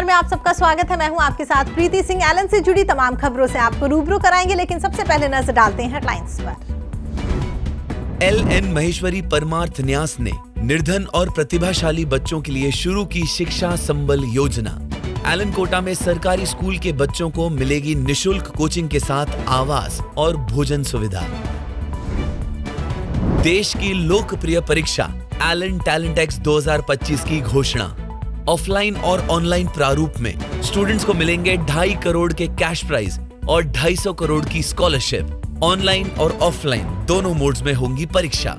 में आप सबका स्वागत है। मैं हूं आपके साथ प्रीति सिंह। एलन से जुड़ी तमाम खबरों से आपको रूबरू कराएंगे, लेकिन सबसे पहले नजर डालते हैं हेडलाइंस पर। एल.एन. महेश्वरी परमार्थ न्यास ने निर्धन और प्रतिभाशाली बच्चों के लिए शुरू की शिक्षा संबल योजना। एलन कोटा में सरकारी स्कूल के बच्चों को मिलेगी निशुल्क कोचिंग के साथ आवास और भोजन सुविधा। देश की लोकप्रिय परीक्षा एलन टैलेंट एक्स 2025 की घोषणा। ऑफलाइन और ऑनलाइन प्रारूप में स्टूडेंट्स को मिलेंगे 2.5 करोड़ के कैश प्राइज और 250 करोड़ की स्कॉलरशिप। ऑनलाइन और ऑफलाइन दोनों मोड्स में होंगी परीक्षा।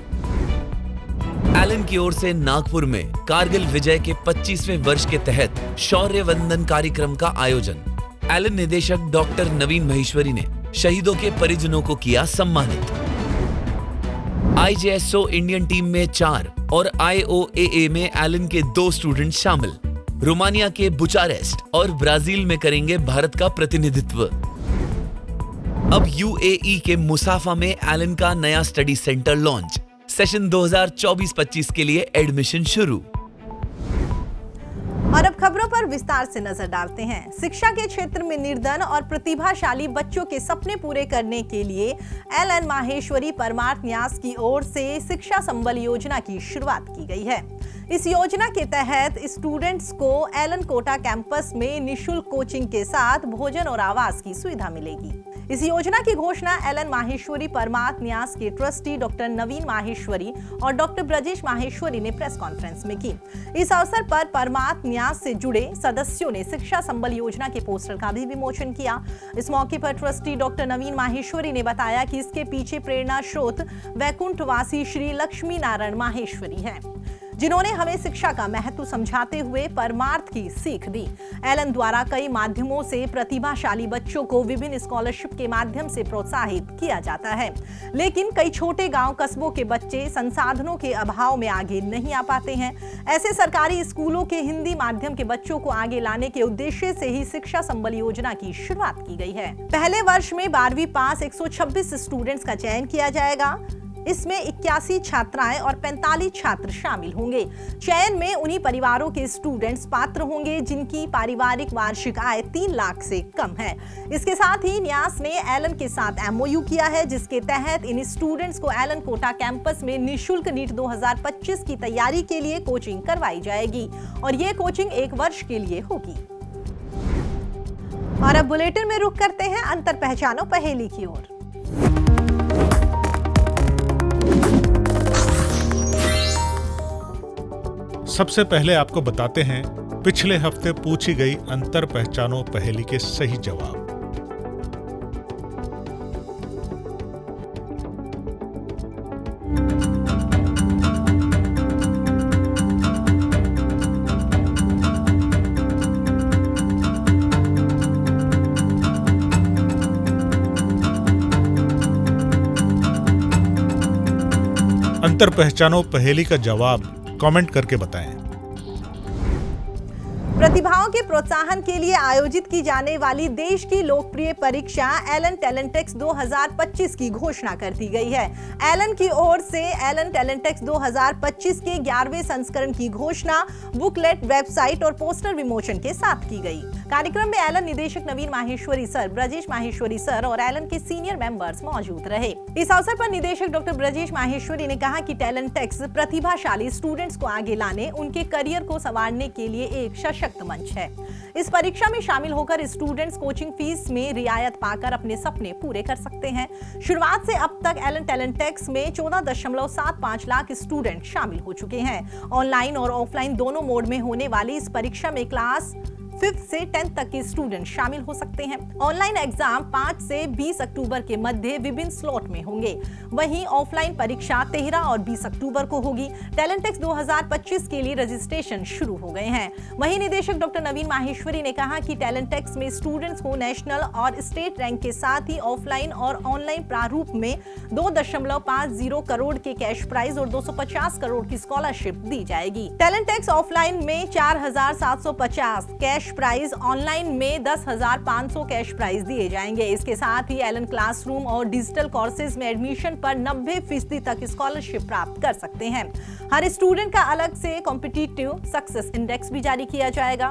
एलन की ओर से नागपुर में कारगिल विजय के 25वें वर्ष के तहत शौर्य वंदन कार्यक्रम का आयोजन। एलन निदेशक डॉक्टर नवीन महेश्वरी ने शहीदों के परिजनों को किया सम्मानित। IJSO इंडियन टीम में 4 और IOAA में एलन के 2 स्टूडेंट शामिल। रोमानिया के बुचारेस्ट और ब्राजील में करेंगे भारत का प्रतिनिधित्व। अब UAE के मुसाफा में एलन का नया स्टडी सेंटर लॉन्च। सेशन 2024-25 के लिए एडमिशन शुरू। और अब खबरों पर विस्तार से नजर डालते हैं। शिक्षा के क्षेत्र में निर्धन और प्रतिभाशाली बच्चों के सपने पूरे करने के लिए एल.एन. माहेश्वरी परमार्थ न्यास की ओर से शिक्षा संबल योजना की शुरुआत की गई है। इस योजना के तहत स्टूडेंट्स को एलन कोटा कैंपस में निशुल्क कोचिंग के साथ भोजन और आवास की सुविधा मिलेगी। इस योजना की घोषणा एल.एन. माहेश्वरी परमार्थ न्यास के ट्रस्टी डॉक्टर नवीन माहेश्वरी और डॉक्टर ब्रजेश माहेश्वरी ने प्रेस कॉन्फ्रेंस में की। इस अवसर पर परमार्थ न्यास से जुड़े सदस्यों ने शिक्षा संबल योजना के पोस्टर का भी विमोचन किया। इस मौके पर ट्रस्टी डॉक्टर नवीन माहेश्वरी ने बताया कि इसके पीछे प्रेरणा स्रोत वैकुंठवासी श्री लक्ष्मी नारायण माहेश्वरी हैं, जिन्होंने हमें शिक्षा का महत्व समझाते हुए परमार्थ की सीख दी। एलन द्वारा कई माध्यमों से प्रतिभाशाली बच्चों को विभिन्न स्कॉलरशिप के माध्यम से प्रोत्साहित किया जाता है, लेकिन कई छोटे गांव कस्बों के बच्चे संसाधनों के अभाव में आगे नहीं आ पाते हैं। ऐसे सरकारी स्कूलों के हिंदी माध्यम के बच्चों को आगे लाने के उद्देश्य से ही शिक्षा संबल योजना की शुरुआत की गई है। पहले वर्ष में 12वीं पास 126 स्टूडेंट्स का चयन किया जाएगा। इसमें 81 छात्राएं और 45 छात्र शामिल होंगे। चयन में उन्हीं परिवारों के स्टूडेंट्स पात्र होंगे जिनकी पारिवारिक वार्षिक आय 3 लाख से कम है। इसके साथ ही न्यास ने एलन के साथ MOU किया है, जिसके तहत इन स्टूडेंट्स को एलन कोटा कैंपस में निशुल्क नीट 2025 की तैयारी के लिए कोचिंग करवाई जाएगी और ये कोचिंग 1 वर्ष के लिए होगी। और अब बुलेटिन में रुख करते हैं अंतर पहचानो पहेली की ओर। सबसे पहले आपको बताते हैं पिछले हफ्ते पूछी गई अंतर पहचानो पहेली के सही जवाब। अंतर पहचानो पहेली का जवाब कमेंट करके बताएं। प्रतिभाओं के प्रोत्साहन के लिए आयोजित की जाने वाली देश की लोकप्रिय परीक्षा एलन टैलेंट एक्स 2025 की घोषणा कर दी गई है। एलन की ओर से एलन टैलेंट एक्स 2025 के 11वें संस्करण की घोषणा बुकलेट, वेबसाइट और पोस्टर विमोचन के साथ की गई। कार्यक्रम में एलन निदेशक नवीन माहेश्वरी सर, ब्रजेश माहेश्वरी सर और एलन के सीनियर मेंबर्स मौजूद रहे। इस अवसर पर निदेशक डॉक्टर ब्रजेश माहेश्वरी ने कहा कि टैलेंट एक्स प्रतिभाशाली स्टूडेंट्स को आगे लाने, उनके करियर को संवारने के लिए एक सशक्त मंच है। इस परीक्षा में शामिल होकर स्टूडेंट्स कोचिंग फीस में रियायत पाकर अपने सपने पूरे कर सकते हैं। शुरुआत से अब तक एलन टैलेंट एक्स में 14.75 लाख स्टूडेंट शामिल हो चुके हैं। ऑनलाइन और ऑफलाइन दोनों मोड में होने वाली इस परीक्षा में क्लास 5th से 10th तक के स्टूडेंट शामिल हो सकते हैं। ऑनलाइन एग्जाम 5 से 20 अक्टूबर के मध्य विभिन्न स्लॉट में होंगे। वहीं ऑफलाइन परीक्षा 13 और 20 अक्टूबर को होगी। टैलेंट एक्स 2025 के लिए रजिस्ट्रेशन शुरू हो गए हैं। वहीं निदेशक डॉक्टर नवीन माहेश्वरी ने कहा कि टैलेंट एक्स में स्टूडेंट्स को नेशनल और स्टेट रैंक के साथ ही ऑफलाइन और ऑनलाइन प्रारूप में 2.50 करोड़ के कैश प्राइज और 250 करोड़ की स्कॉलरशिप दी जाएगी। टैलेंट एक्स ऑफलाइन में 4,750 कैश प्राइज, ऑनलाइन में 10,500 कैश प्राइज दिए जाएंगे। इसके साथ ही एलन क्लासरूम और डिजिटल कोर्सेज में एडमिशन पर 90% तक स्कॉलरशिप प्राप्त कर सकते हैं। हर स्टूडेंट का अलग से कॉम्पिटिटिव सक्सेस इंडेक्स भी जारी किया जाएगा।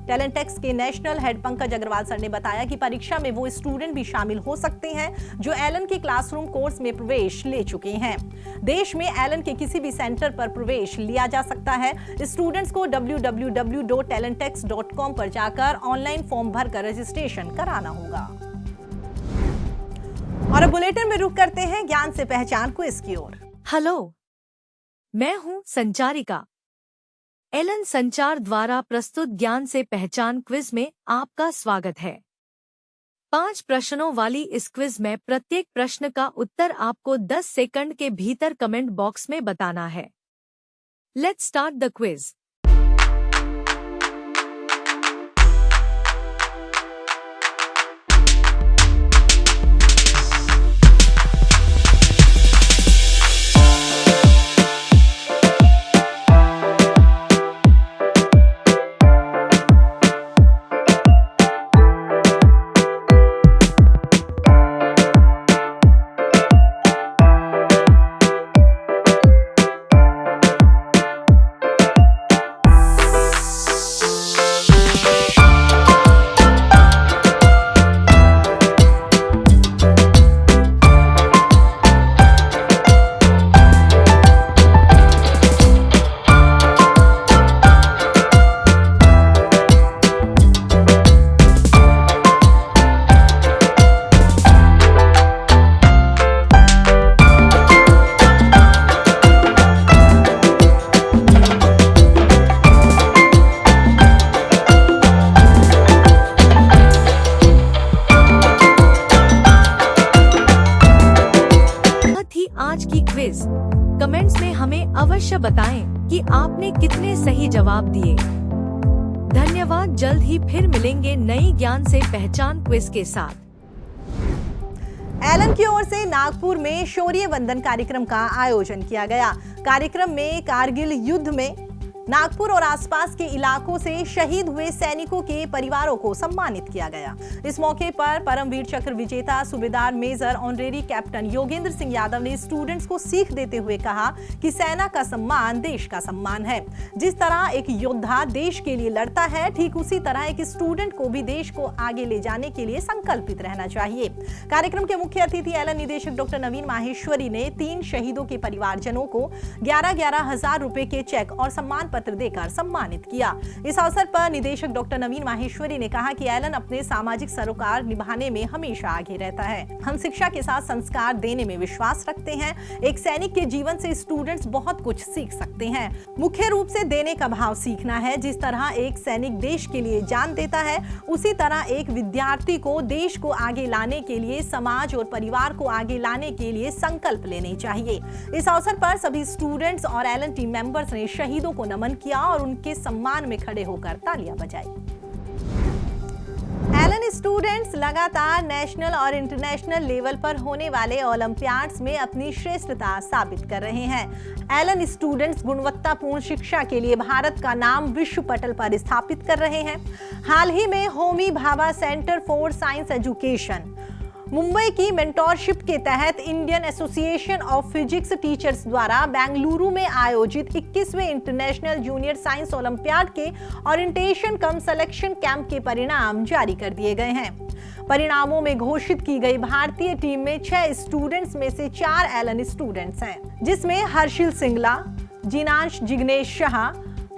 टैलेंटेक्स के national head Pankaj Agarwal sir ने बताया कि परीक्षा में वो स्टूडेंट भी शामिल हो सकते हैं जो एलन के क्लासरूम कोर्स में प्रवेश ले चुके हैं। देश में एलन के किसी भी सेंटर पर प्रवेश लिया जा सकता है। स्टूडेंट्स को www.talentex.com पर जाकर ऑनलाइन फॉर्म भरकर रजिस्ट्रेशन कराना होगा। और अब बुलेटिन में रुक करते हैं ज्ञान से पहचान क्विज की ओर। हेलो, मैं हूं संचारिका। एलन संचार द्वारा प्रस्तुत ज्ञान से पहचान क्विज में आपका स्वागत है। 5 प्रश्नों वाली इस क्विज में प्रत्येक प्रश्न का उत्तर आपको 10 सेकंड के भीतर कमेंट बॉक्स में बताना है। Let's start the quiz. आज की क्विज। कमेंट्स में हमें अवश्य बताएं कि आपने कितने सही जवाब दिए। धन्यवाद। जल्द ही फिर मिलेंगे नई ज्ञान से पहचान क्विज के साथ। एलन की ओर से नागपुर में शौर्य वंदन कार्यक्रम का आयोजन किया गया। कार्यक्रम में कारगिल युद्ध में नागपुर और आसपास के इलाकों से शहीद हुए सैनिकों के परिवारों को सम्मानित किया गया। इस मौके पर परमवीर चक्र विजेता सूबेदार major honorary captain Yogendra Singh Yadav ने स्टूडेंट्स को सीख देते हुए कहा कि सेना का सम्मान देश का सम्मान है। जिस तरह एक योद्धा देश के लिए लड़ता है, ठीक उसी तरह एक स्टूडेंट को भी देश को आगे ले जाने के लिए संकल्पित रहना चाहिए। कार्यक्रम के मुख्य अतिथि एलन निदेशक डॉक्टर नवीन माहेश्वरी ने 3 शहीदों के परिवारजनों को 11,11 हजार रुपए के चेक और सम्मान पत्र देकर सम्मानित किया। इस अवसर पर निदेशक डॉक्टर नवीन माहेश्वरी ने कहा कि एलन अपने सामाजिक सरोकार निभाने में हमेशा आगे रहता है। हम शिक्षा के साथ संस्कार देने में विश्वास रखते हैं। एक सैनिक के जीवन से स्टूडेंट्स बहुत कुछ सीख सकते हैं। मुख्य रूप से देने का भाव सीखना है। जिस तरह एक सैनिक देश के लिए जान देता है, उसी तरह एक विद्यार्थी को देश को आगे लाने के लिए, समाज और परिवार को आगे लाने के लिए संकल्प लेने चाहिए। इस अवसर पर सभी स्टूडेंट्स और एलन टीम मेंबर्स ने शहीदों को नमन किया और उनके सम्मान में खड़े होकर तालियां बजाई। एलन स्टूडेंट्स लगातार नेशनल और इंटरनेशनल लेवल पर होने वाले ओलंपियाड्स में अपनी श्रेष्ठता साबित कर रहे हैं। एलन स्टूडेंट्स गुणवत्तापूर्ण शिक्षा के लिए भारत का नाम विश्व पटल पर स्थापित कर रहे हैं। हाल ही में Homi Bhabha centre for science education Mumbai की मेंटोरशिप के तहत Indian association of physics teachers द्वारा बेंगलुरु में आयोजित 21वें इंटरनेशनल जूनियर साइंस ओलंपियाड के ओरिएंटेशन कम सिलेक्शन कैंप के परिणाम जारी कर दिए गए हैं। परिणामों में घोषित की गई भारतीय टीम में 6 स्टूडेंट्स में से 4 एलन स्टूडेंट्स हैं, जिसमें हर्षिल सिंगला, जिनांश जिग्नेश शाह,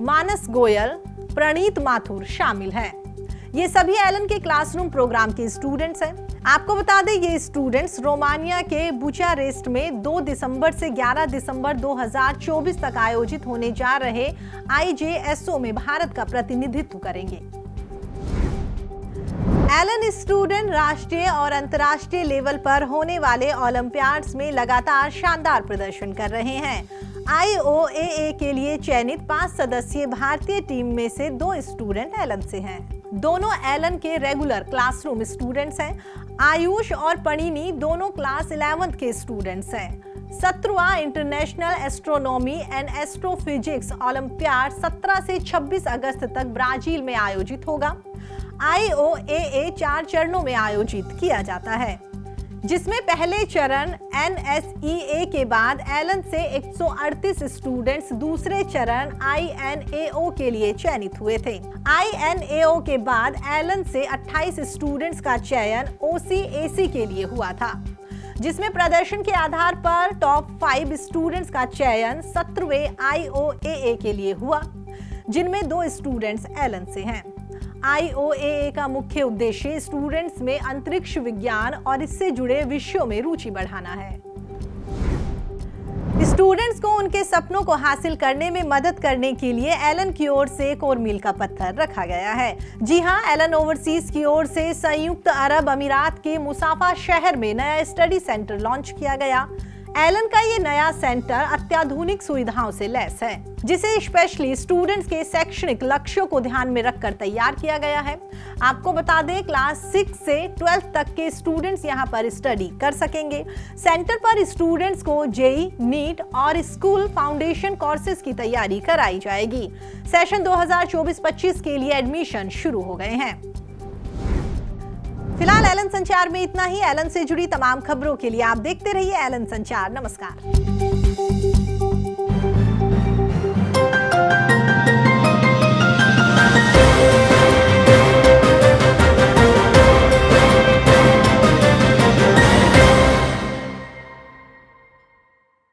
मानस गोयल, प्रणीत माथुर शामिल हैं। ये सभी एलन के क्लासरूम प्रोग्राम के स्टूडेंट्स हैं। आपको बता दें, ये स्टूडेंट्स रोमानिया के बुचारेस्ट में 2 दिसंबर से 11 दिसंबर 2024 तक आयोजित होने जा रहे IJSO में भारत का प्रतिनिधित्व करेंगे। एलन स्टूडेंट राष्ट्रीय और अंतर्राष्ट्रीय लेवल पर होने वाले ओलंपियाड्स में लगातार शानदार प्रदर्शन कर रहे हैं। IOAA के लिए चयनित 5 सदस्यीय भारतीय टीम में से 2 स्टूडेंट एलन से हैं। दोनों एलन के रेगुलर क्लासरूम स्टूडेंट्स हैं। आयुष और पणिनी दोनों क्लास 11th के स्टूडेंट्स हैं। 17वां international astronomy and astrophysics olympiad 17 से 26 अगस्त तक ब्राजील में आयोजित होगा। IOAA 4 चरणों में आयोजित किया जाता है। जिसमें पहले चरण NSEA के बाद एलन से 138 स्टूडेंट्स दूसरे चरण INAO के लिए चयनित हुए थे। INAO के बाद एलन से 28 स्टूडेंट्स का चयन OCAC के लिए हुआ था, जिसमें प्रदर्शन के आधार पर टॉप 5 स्टूडेंट्स का चयन 17वें IOAA के लिए हुआ, जिनमें 2 स्टूडेंट्स एलन से हैं। IOAA का मुख्य उद्देश्य स्टूडेंट्स में अंतरिक्ष विज्ञान और इससे जुड़े विषयों में रुचि बढ़ाना है। स्टूडेंट्स को उनके सपनों को हासिल करने में मदद करने के लिए एलन की ओर से एक और मील का पत्थर रखा गया है। जी हां, एलन ओवरसीज की ओर से संयुक्त अरब अमीरात के मुसाफा शहर में नया स्टडी सेंटर लॉन्च किया गया। एलन का ये नया सेंटर अत्याधुनिक सुविधाओं से लैस है, जिसे स्पेशली स्टूडेंट्स के शैक्षणिक लक्ष्यों को ध्यान में रखकर तैयार किया गया है। आपको बता दें, क्लास 6 से 12 तक के स्टूडेंट्स यहां पर स्टडी कर सकेंगे। सेंटर पर स्टूडेंट्स को JEE, नीट और स्कूल फाउंडेशन कोर्सेज की तैयारी कराई जाएगी। सेशन 2024-25 के लिए एडमिशन शुरू हो गए हैं। फिलहाल एलन संचार में इतना ही। एलन से जुड़ी तमाम खबरों के लिए आप देखते रहिए एलन संचार। नमस्कार।